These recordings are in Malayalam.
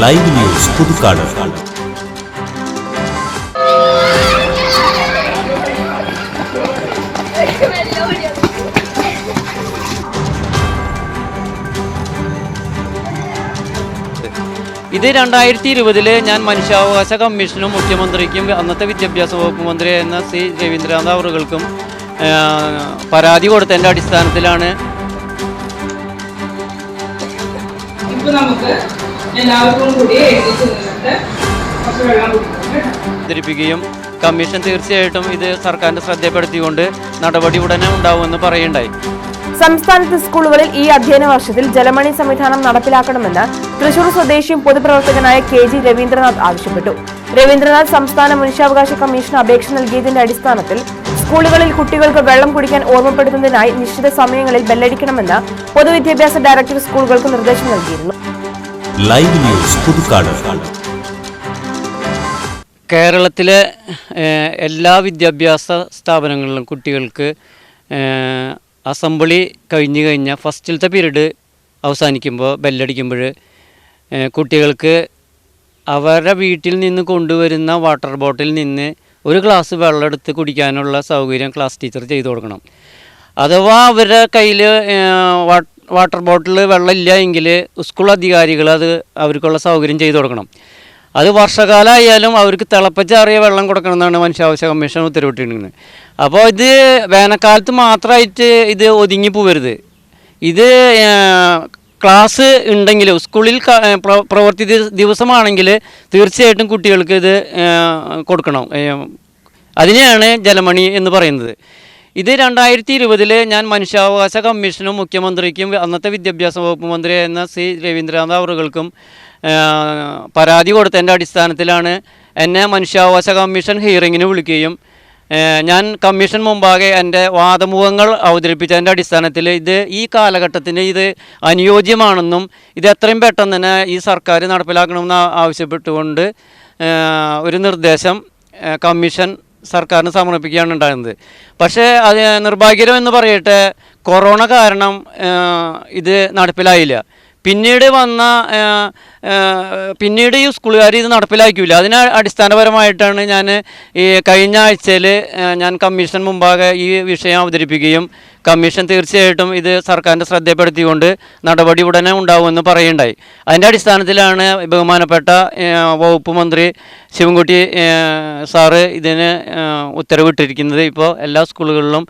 Live news Puthukkad. ഇത് 2020 ഞാൻ മനുഷ്യാവകാശ കമ്മീഷനും മുഖ്യമന്ത്രിക്കും അന്നത്തെ വിദ്യാഭ്യാസ വകുപ്പ് മന്ത്രിയായിരുന്ന സി രവീന്ദ്രനാഥ് അവർകൾക്കും പരാതി കൊടുത്തതിൻ്റെ അടിസ്ഥാനത്തിലാണ് അവതരിപ്പിക്കുകയും കമ്മീഷൻ തീർച്ചയായിട്ടും ഇത് സർക്കാരിൻ്റെ ശ്രദ്ധപ്പെടുത്തിക്കൊണ്ട് നടപടി ഉടനെ ഉണ്ടാവുമെന്ന് പറയുണ്ടായി. സംസ്ഥാനത്തെ സ്കൂളുകളിൽ ഈ അധ്യയന വർഷത്തിൽ ജലമണി സംവിധാനം നടപ്പിലാക്കണമെന്ന് തൃശൂർ സ്വദേശിയും പൊതുപ്രവർത്തകനായ KG രവീന്ദ്രനാഥ് ആവശ്യപ്പെട്ടു. രവീന്ദ്രനാഥ് സംസ്ഥാന മനുഷ്യാവകാശ കമ്മീഷന് അപേക്ഷ നൽകിയതിന്റെ അടിസ്ഥാനത്തിൽ സ്കൂളുകളിൽ കുട്ടികൾക്ക് വെള്ളം കുടിക്കാൻ ഓർമ്മപ്പെടുത്തുന്നതിനായി നിശ്ചിത സമയങ്ങളിൽ ബെല്ലടിക്കണമെന്ന് പൊതുവിദ്യാഭ്യാസ ഡയറക്ടർ സ്കൂളുകൾക്ക് നിർദ്ദേശം നൽകിയിരുന്നു. Live news Puthukkad. കേരളത്തിലെ എല്ലാ വിദ്യാഭ്യാസ സ്ഥാപനങ്ങളിലും കുട്ടികൾക്ക് അസംബ്ലി കഴിഞ്ഞാൽ ഫസ്റ്റിലത്തെ പീരീഡ് അവസാനിക്കുമ്പോൾ ബെല്ലടിക്കുമ്പോൾ കുട്ടികൾക്ക് അവരുടെ വീട്ടിൽ നിന്ന് കൊണ്ടുവരുന്ന വാട്ടർ ബോട്ടിൽ നിന്ന് ഒരു ഗ്ലാസ് വെള്ളം എടുത്ത് കുടിക്കാനുള്ള സൗകര്യം ക്ലാസ് ടീച്ചർ ചെയ്തു കൊടുക്കണം. അഥവാ അവരുടെ കയ്യിൽ വാട്ടർ ബോട്ടിൽ വെള്ളം ഇല്ല എങ്കിൽ സ്കൂൾ അധികാരികൾ അത് അവർക്കുള്ള സൗകര്യം ചെയ്തു കൊടുക്കണം. അത് വർഷകാലമായാലും അവർക്ക് തിളപ്പിച്ചാറിയ വെള്ളം കൊടുക്കണമെന്നാണ് മനുഷ്യാവകാശ കമ്മീഷൻ ഉത്തരവിട്ടിരിക്കുന്നത്. അപ്പോൾ ഇത് വേനൽക്കാലത്ത് മാത്രമായിട്ട് ഇത് ഒതുങ്ങി പോവരുത്. ഇത് ക്ലാസ് ഉണ്ടെങ്കിൽ സ്കൂളിൽ പ്രവൃത്തി ദിവസമാണെങ്കിൽ തീർച്ചയായിട്ടും കുട്ടികൾക്ക് ഇത് കൊടുക്കണം. അതിനെയാണ് ജലമണി എന്ന് പറയുന്നത്. ഇത് 2020 ഞാൻ മനുഷ്യാവകാശ കമ്മീഷനും മുഖ്യമന്ത്രിക്കും അന്നത്തെ വിദ്യാഭ്യാസ വകുപ്പ് മന്ത്രിയായിരുന്ന സി രവീന്ദ്രനാഥ് അവർകൾക്കും പരാതി കൊടുത്തതിൻ്റെ അടിസ്ഥാനത്തിലാണ് എന്നെ മനുഷ്യാവകാശ കമ്മീഷൻ ഹിയറിങ്ങിന് വിളിക്കുകയും ഞാൻ കമ്മീഷൻ മുമ്പാകെ എൻ്റെ വാദമുഖങ്ങൾ അവതരിപ്പിച്ചതിൻ്റെ അടിസ്ഥാനത്തിൽ ഇത് ഈ കാലഘട്ടത്തിന് ഇത് അനുയോജ്യമാണെന്നും ഇത് എത്രയും പെട്ടെന്ന് തന്നെ ഈ സർക്കാർ നടപ്പിലാക്കണമെന്ന് ആവശ്യപ്പെട്ടുകൊണ്ട് ഒരു നിർദ്ദേശം കമ്മീഷൻ സർക്കാരിന് സമർപ്പിക്കുകയാണ് ഉണ്ടായിരുന്നത്. പക്ഷേ അത് നിർഭാഗ്യകരമെന്ന് പറയട്ടെ, കൊറോണ കാരണം ഇത് നടപ്പിലായില്ല. പിന്നീട് ഈ സ്കൂളുകാർ ഇത് നടപ്പിലാക്കില്ല. അതിന് അടിസ്ഥാനപരമായിട്ടാണ് ഞാൻ ഈ കഴിഞ്ഞ ആഴ്ചയിൽ ഞാൻ കമ്മീഷൻ മുമ്പാകെ ഈ വിഷയം അവതരിപ്പിക്കുകയും കമ്മീഷൻ തീർച്ചയായിട്ടും ഇത് സർക്കാരിൻ്റെ ശ്രദ്ധപ്പെടുത്തിക്കൊണ്ട് നടപടി ഉടനെ ഉണ്ടാവുമെന്ന് പറയുണ്ടായി. അതിൻ്റെ അടിസ്ഥാനത്തിലാണ് ബഹുമാനപ്പെട്ട വകുപ്പ് മന്ത്രി ശിവൻകുട്ടി സാറ് ഇതിന് ഉത്തരവിട്ടിരിക്കുന്നത്. ഇപ്പോൾ എല്ലാ സ്കൂളുകളിലും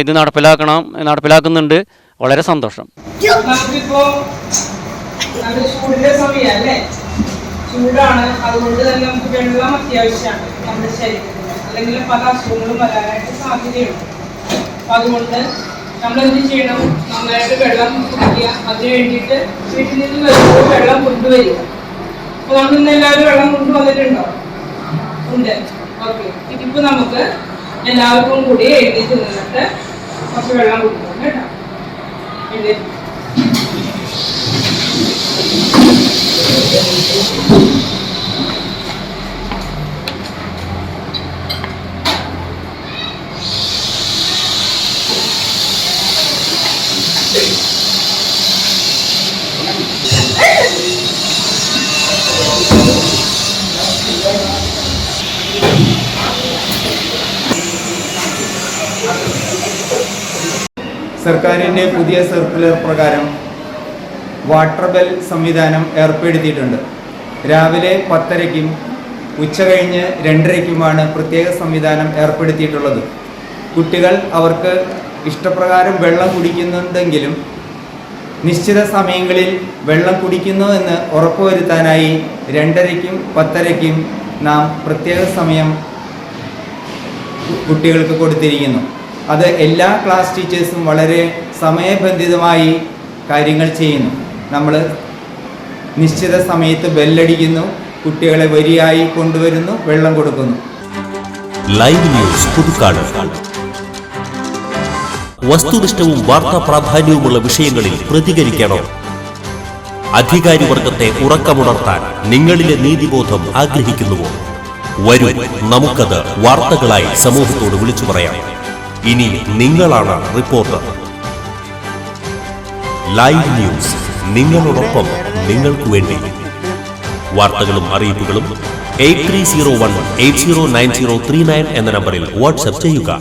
ഇത് നടപ്പിലാക്കുന്നുണ്ട്. വളരെ സന്തോഷം. ചൂടിന്റെ സമയമല്ലേ, ചൂടാണ്. അതുകൊണ്ട് തന്നെ നമുക്ക് വെള്ളം അത്യാവശ്യമാണ് നമ്മുടെ ശരീരത്തിന്, അല്ലെങ്കിൽ പല അസുഖങ്ങളും വരാനായിട്ട് സാധ്യതയുണ്ട്. അപ്പം അതുകൊണ്ട് നമ്മൾ എന്ത് ചെയ്യണം, നന്നായിട്ട് വെള്ളം കുടിക്കുക. അതിന് വേണ്ടിയിട്ട് വീട്ടിൽ നിന്ന് വരുമ്പോൾ വെള്ളം കൊണ്ടുവരിക. അപ്പോൾ നമ്മൾ ഇന്ന് എല്ലാവരും വെള്ളം കൊണ്ടുവന്നിട്ടുണ്ടോ? ഉണ്ട്. ഓക്കെ, ഇതിപ്പോൾ നമുക്ക് എല്ലാവർക്കും കൂടി എഴുന്നേറ്റ് നിന്നിട്ട് കുറച്ച് വെള്ളം കുടിക്കണം കേട്ടോ. സർക്കാരിൻ്റെ പുതിയ സർക്കുലർ പ്രകാരം വാട്ടർ ബെൽ സംവിധാനം ഏർപ്പെടുത്തിയിട്ടുണ്ട്. രാവിലെ 10:30-ക്കും ഉച്ച കഴിഞ്ഞ് 2:30-ക്കുമാണ് പ്രത്യേക സംവിധാനം ഏർപ്പെടുത്തിയിട്ടുള്ളത്. കുട്ടികൾ അവർക്ക് ഇഷ്ടപ്രകാരം വെള്ളം കുടിക്കുന്നുണ്ടെങ്കിലും നിശ്ചിത സമയങ്ങളിൽ വെള്ളം കുടിക്കുന്നുവെന്ന് ഉറപ്പുവരുത്താനായി 2:30-ക്കും 10:30-ക്കും നാം പ്രത്യേക സമയം കുട്ടികൾക്ക് കൊടുത്തിരിക്കുന്നു. അത് എല്ലാ ക്ലാസ് ടീച്ചേഴ്സും വളരെ സമയബന്ധിതമായി കാര്യങ്ങൾ ചെയ്യുന്നു. നമ്മൾ നിശ്ചിത സമയത്ത് ബെല്ലടിക്കുന്നു, കുട്ടികളെ വരിയായി കൊണ്ടുവരുന്നു, വെള്ളം കൊടുക്കുന്നു. Live news Puthukkad. വസ്തുനിഷ്ഠവും വാർത്താ പ്രാധാന്യവുമുള്ള വിഷയങ്ങളിൽ പ്രതികരിക്കണം. അധികാരിവർഗത്തെ ഉറക്കമുണർത്താൻ നിങ്ങളിലെ നീതിബോധം ആഗ്രഹിക്കുന്നുവോ? വരൂ, നമുക്കത് വാർത്തകളായി സമൂഹത്തോട് വിളിച്ചു പറയാം. ഇനി നിങ്ങളാണ് റിപ്പോർട്ടർ. ലൈവ് ന്യൂസ്, നിങ്ങളോടൊപ്പം, നിങ്ങൾക്ക് വേണ്ടി. വാർത്തകളും അറിയിപ്പുകളും 8301 809039 എന്ന നമ്പറിൽ വാട്സ്ആപ്പ് ചെയ്യുക.